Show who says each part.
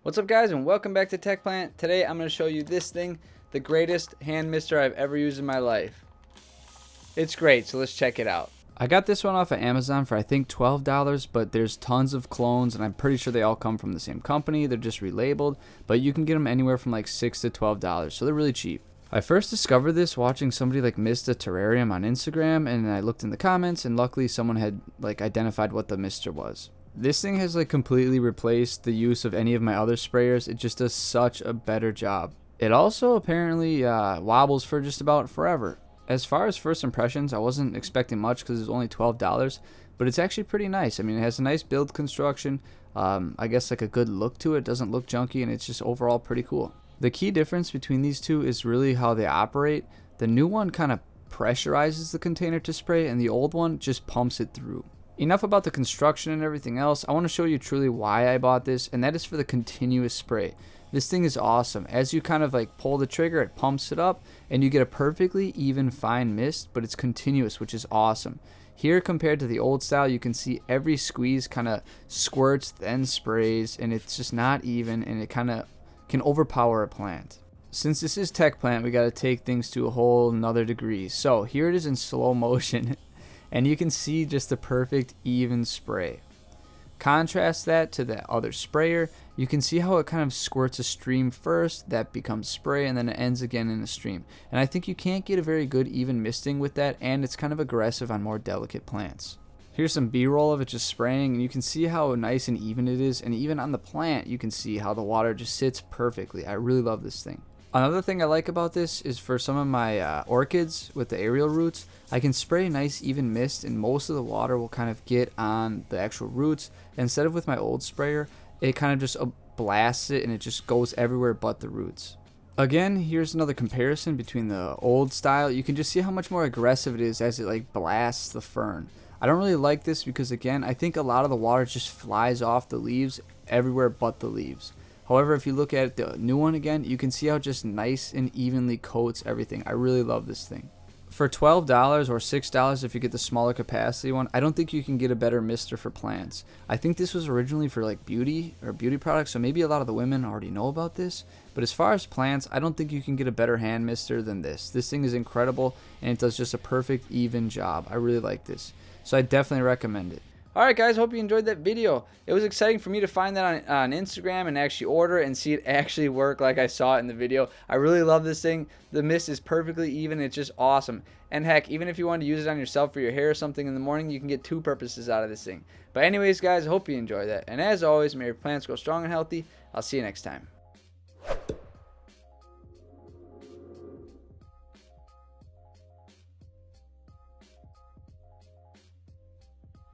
Speaker 1: What's up guys, and welcome back to Tech Plant. Today I'm going to show you this thing, the greatest hand mister I've ever used in my life. It's great, so let's check it out. I got this one off of Amazon for I think $12, but there's tons of clones and I'm pretty sure they all come from the same company. They're just relabeled, but you can get them anywhere from like $6 to $12, so they're really cheap. I first discovered this watching somebody like mist a terrarium on Instagram, and I looked in the comments and luckily someone had like identified what the mister was. This thing has like completely replaced the use of any of my other sprayers. It just does such a better job. It also apparently wobbles for just about forever. As far as first impressions, I wasn't expecting much because it's only $12, but it's actually pretty nice. I mean, it has a nice build construction, I guess like a good look to it. It doesn't look junky, and it's just overall pretty cool. The key difference between these two is really how they operate. The new one kind of pressurizes the container to spray, and the old one just pumps it through. Enough about the construction and everything else. I want to show you truly why I bought this, and that is for the continuous spray. This thing is awesome. As you kind of like pull the trigger, it pumps it up and you get a perfectly even fine mist, but it's continuous, which is awesome. Here compared to the old style, you can see every squeeze kind of squirts then sprays, and it's just not even, and it kind of can overpower a plant. Since this is Tech Plant, we got to take things to a whole nother degree. So here it is in slow motion. And you can see just the perfect even spray. Contrast that to the other sprayer. You can see how it kind of squirts a stream first, that becomes spray, and then it ends again in a stream. And I think you can't get a very good even misting with that, and it's kind of aggressive on more delicate plants. Here's some B-roll of it just spraying, and you can see how nice and even it is, and even on the plant you can see how the water just sits perfectly. I really love this thing. Another thing I like about this is for some of my orchids with the aerial roots, I can spray nice even mist and most of the water will kind of get on the actual roots. Instead of with my old sprayer, it kind of just blasts it and it just goes everywhere but the roots. Again, here's another comparison between the old style. You can just see how much more aggressive it is as it like blasts the fern. I don't really like this because again, I think a lot of the water just flies off the leaves everywhere but the leaves. However, if you look at the new one again, you can see how just nice and evenly coats everything. I really love this thing. For $12 or $6 if you get the smaller capacity one, I don't think you can get a better mister for plants. I think this was originally for like beauty products, so maybe a lot of the women already know about this. But as far as plants, I don't think you can get a better hand mister than this. This thing is incredible and it does just a perfect even job. I really like this. So I definitely recommend it. Alright guys, hope you enjoyed that video. It was exciting for me to find that on Instagram and actually order and see it actually work like I saw it in the video. I really love this thing. The mist is perfectly even. It's just awesome. And heck, even if you want to use it on yourself for your hair or something in the morning, you can get two purposes out of this thing. But anyways guys, I hope you enjoy that. And as always, may your plants grow strong and healthy. I'll see you next time.